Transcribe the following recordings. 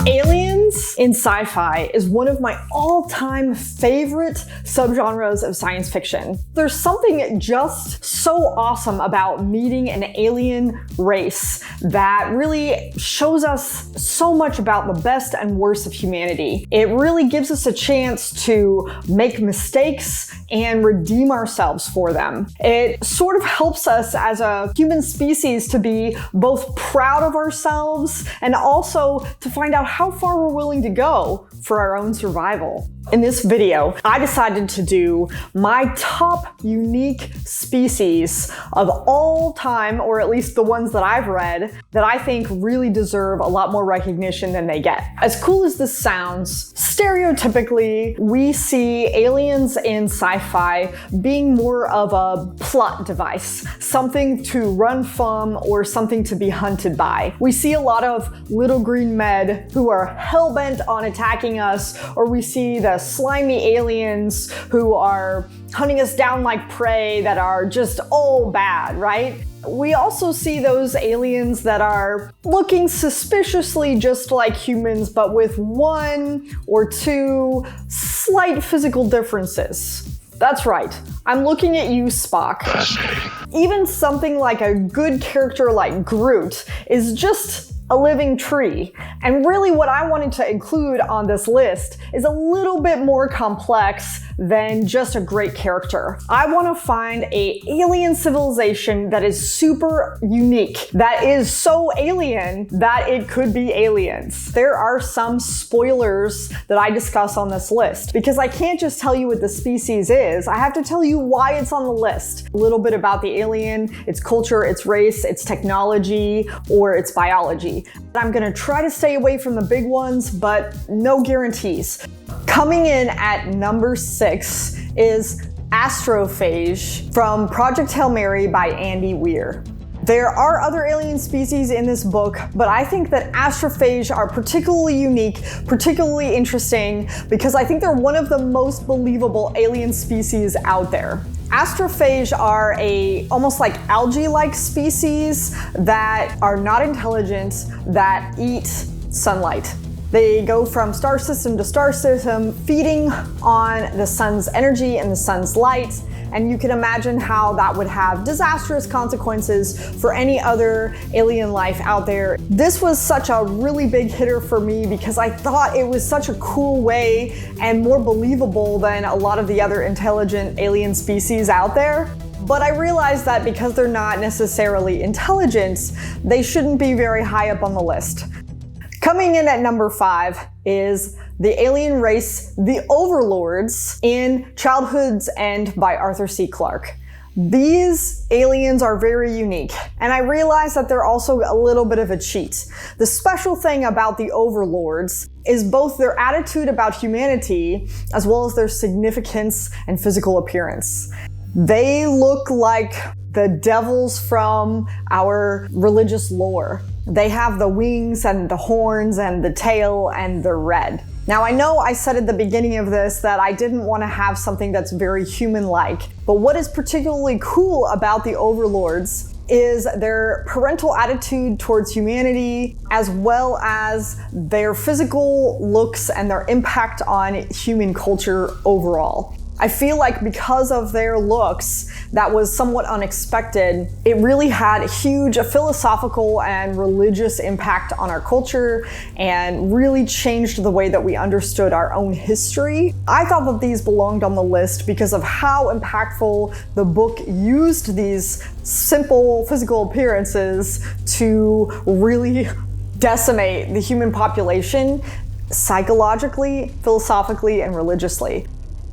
Aliens in sci-fi is one of my all-time favorite subgenres of science fiction. There's something just so awesome about meeting an alien race that really shows us so much about the best and worst of humanity. It really gives us a chance to make mistakes and redeem ourselves for them. It sort of helps us as a human species to be both proud of ourselves and also to find out how far we're willing to go for our own survival. In this video, I decided to do my top unique species of all time, or at least the ones that I've read, that I think really deserve a lot more recognition than they get. As cool as this sounds, stereotypically, we see aliens in sci-fi being more of a plot device, something to run from or something to be hunted by. We see a lot of little green med who are hell-bent on attacking us, or we see the slimy aliens who are hunting us down like prey that are just all bad, right? We also see those aliens that are looking suspiciously just like humans, but with one or two slight physical differences. That's right, I'm looking at you, Spock. Even something like a good character like Groot is just a living tree. And really what I wanted to include on this list is a little bit more complex than just a great character. I want to find an alien civilization that is super unique, that is so alien that it could be aliens. There are some spoilers that I discuss on this list because I can't just tell you what the species is, I have to tell you why it's on the list. A little bit about the alien, its culture, its race, its technology, or its biology. I'm gonna try to stay away from the big ones, but no guarantees. Coming in at number 6 is Astrophage from Project Hail Mary by Andy Weir. There are other alien species in this book, but I think that Astrophage are particularly unique, particularly interesting, because I think they're one of the most believable alien species out there. Astrophage are almost like algae-like species that are not intelligent, that eat sunlight. They go from star system to star system, feeding on the sun's energy and the sun's light, and you can imagine how that would have disastrous consequences for any other alien life out there. This was such a really big hitter for me because I thought it was such a cool way and more believable than a lot of the other intelligent alien species out there. But I realized that because they're not necessarily intelligent, they shouldn't be very high up on the list. Coming in at number 5 is the alien race, the Overlords, in Childhood's End by Arthur C. Clarke. These aliens are very unique, and I realize that they're also a little bit of a cheat. The special thing about the Overlords is both their attitude about humanity as well as their significance and physical appearance. They look like the devils from our religious lore. They have the wings and the horns and the tail and they're red. Now I know I said at the beginning of this that I didn't want to have something that's very human-like, but what is particularly cool about the Overlords is their parental attitude towards humanity, as well as their physical looks and their impact on human culture overall. I feel like because of their looks, that was somewhat unexpected. It really had a huge philosophical and religious impact on our culture and really changed the way that we understood our own history. I thought that these belonged on the list because of how impactful the book used these simple physical appearances to really decimate the human population psychologically, philosophically, and religiously.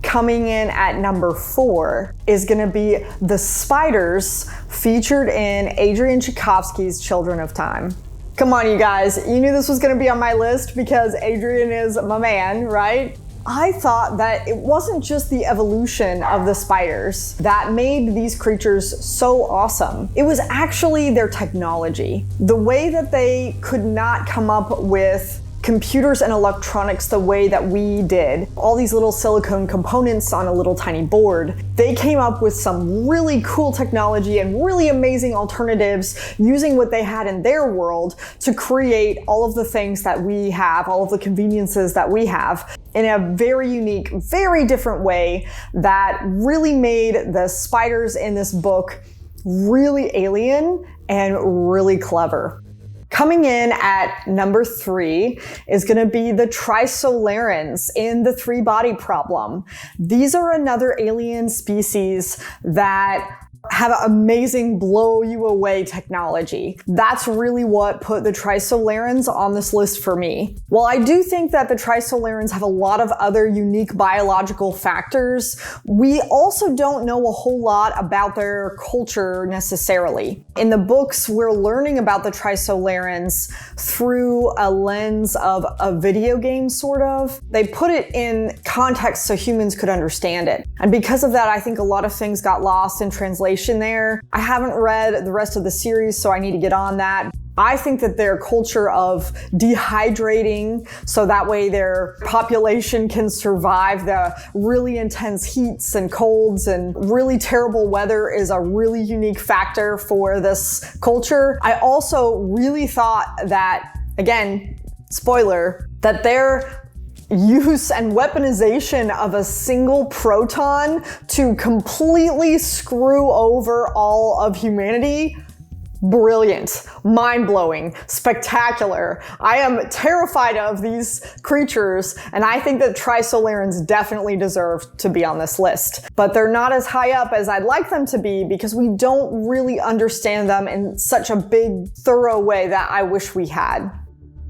Coming in at number 4 is going to be the spiders featured in Adrian Tchaikovsky's Children of Time. Come on, you guys, you knew this was going to be on my list because Adrian is my man, right? I thought that it wasn't just the evolution of the spiders that made these creatures so awesome. It was actually their technology. The way that they could not come up with computers and electronics the way that we did, all these little silicone components on a little tiny board. They came up with some really cool technology and really amazing alternatives using what they had in their world to create all of the things that we have, all of the conveniences that we have, in a very unique, very different way that really made the spiders in this book really alien and really clever. Coming in at number 3 is going to be the Trisolarans in the 3-body problem. These are another alien species that have amazing blow you away technology. That's really what put the Trisolarans on this list for me. While I do think that the Trisolarans have a lot of other unique biological factors, we also don't know a whole lot about their culture necessarily. In the books, we're learning about the Trisolarans through a lens of a video game, sort of. They put it in context so humans could understand it. And because of that, I think a lot of things got lost in translation there. I haven't read the rest of the series, so I need to get on that. I think that their culture of dehydrating so that way their population can survive the really intense heats and colds and really terrible weather is a really unique factor for this culture. I also really thought that, again, spoiler, that their use and weaponization of a single proton to completely screw over all of humanity, brilliant, mind-blowing, spectacular. I am terrified of these creatures, and I think that Trisolarans definitely deserve to be on this list. But they're not as high up as I'd like them to be because we don't really understand them in such a big, thorough way that I wish we had.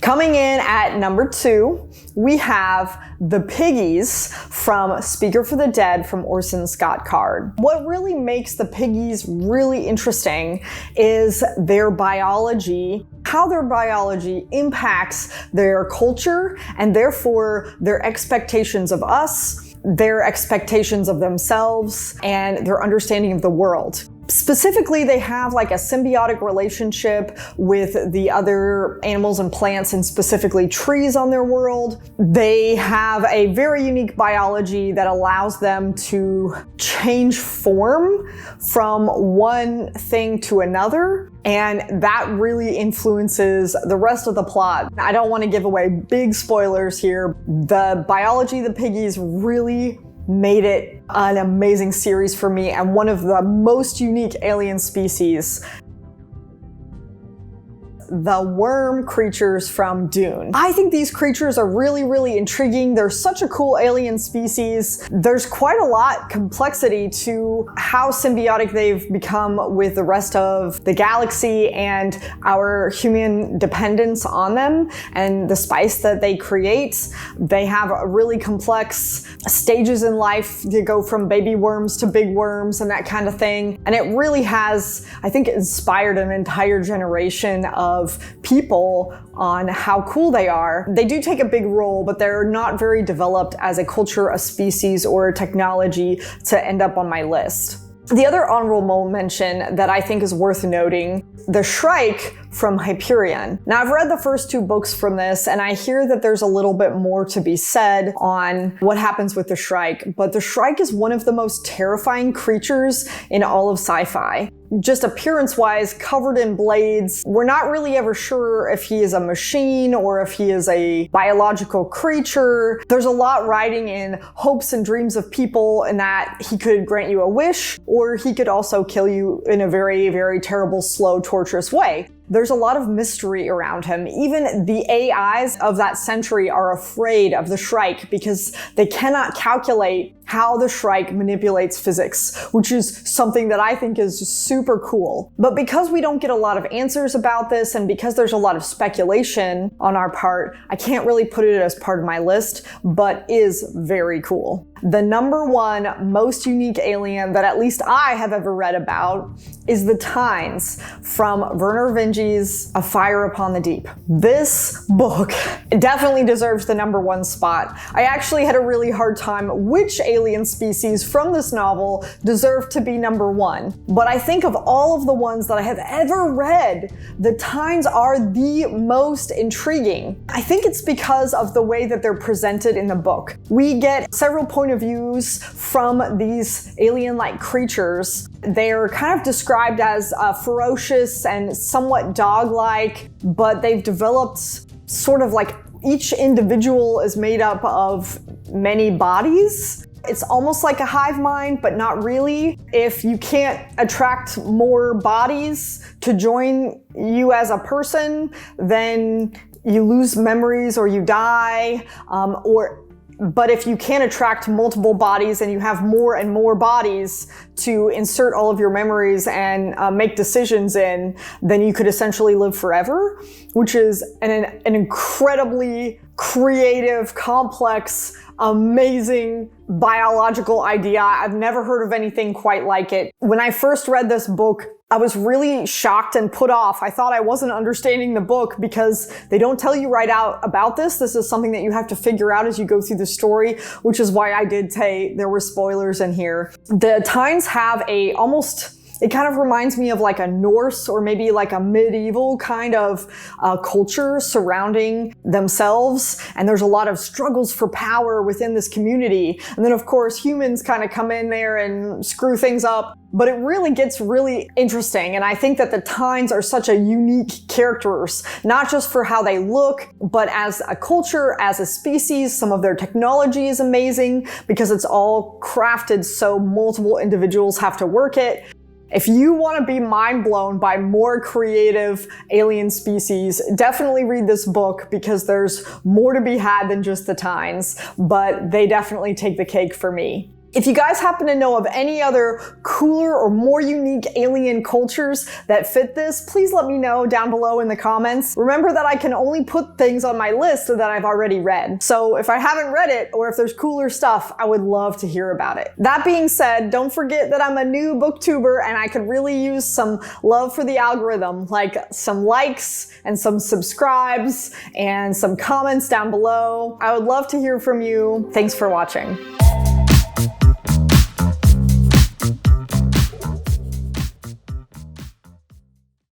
Coming in at number 2, we have the piggies from Speaker for the Dead from Orson Scott Card. What really makes the piggies really interesting is their biology, how their biology impacts their culture and therefore their expectations of us, their expectations of themselves, and their understanding of the world. Specifically, they have like a symbiotic relationship with the other animals and plants and specifically trees on their world. They have a very unique biology that allows them to change form from one thing to another. And that really influences the rest of the plot. I don't want to give away big spoilers here. The biology of the piggies really made it an amazing series for me and one of the most unique alien species. The worm creatures from Dune. I think these creatures are really, really intriguing. They're such a cool alien species. There's quite a lot complexity to how symbiotic they've become with the rest of the galaxy and our human dependence on them and the spice that they create. They have really complex stages in life to go from baby worms to big worms and that kind of thing. And it really has, I think, inspired an entire generation of people on how cool they are. They do take a big role, but they're not very developed as a culture, a species, or a technology to end up on my list. The other honorable mention that I think is worth noting, the Shrike from Hyperion. Now, I've read the first 2 books from this, and I hear that there's a little bit more to be said on what happens with the Shrike, but the Shrike is one of the most terrifying creatures in all of sci-fi. Just appearance-wise, covered in blades. We're not really ever sure if he is a machine or if he is a biological creature. There's a lot riding in hopes and dreams of people in that he could grant you a wish, or he could also kill you in a very, very terrible, slow, torturous way. There's a lot of mystery around him. Even the AIs of that century are afraid of the Shrike because they cannot calculate how the Shrike manipulates physics, which is something that I think is super cool. But because we don't get a lot of answers about this and because there's a lot of speculation on our part, I can't really put it as part of my list, but is very cool. The number 1 most unique alien that at least I have ever read about is the Tines from Werner Vinge's A Fire Upon the Deep. This book definitely deserves the number 1 spot. I actually had a really hard time which alien alien species from this novel deserve to be number one. But I think of all of the ones that I have ever read, the Tines are the most intriguing. I think it's because of the way that they're presented in the book. We get several point of views from these alien-like creatures. They're kind of described as ferocious and somewhat dog-like, but they've developed sort of like each individual is made up of many bodies. It's almost like a hive mind, but not really. If you can't attract more bodies to join you as a person, then you lose memories or you die, but if you can attract multiple bodies and you have more and more bodies to insert all of your memories and make decisions in, then you could essentially live forever, which is an incredibly creative, complex, amazing biological idea. I've never heard of anything quite like it. When I first read this book, I was really shocked and put off. I thought I wasn't understanding the book because they don't tell you right out about this. This is something that you have to figure out as you go through the story, which is why I did say there were spoilers in here. The Tines have it kind of reminds me of like a Norse or maybe like a medieval kind of culture surrounding themselves. And there's a lot of struggles for power within this community. And then of course humans kind of come in there and screw things up. But it really gets really interesting. And I think that the Tines are such a unique characters, not just for how they look, but as a culture, as a species. Some of their technology is amazing because it's all crafted so multiple individuals have to work it. If you want to be mind blown by more creative alien species, definitely read this book because there's more to be had than just the Tines, but they definitely take the cake for me. If you guys happen to know of any other cooler or more unique alien cultures that fit this, please let me know down below in the comments. Remember that I can only put things on my list that I've already read. So if I haven't read it or if there's cooler stuff, I would love to hear about it. That being said, don't forget that I'm a new booktuber and I could really use some love for the algorithm, like some likes and some subscribes and some comments down below. I would love to hear from you. Thanks for watching.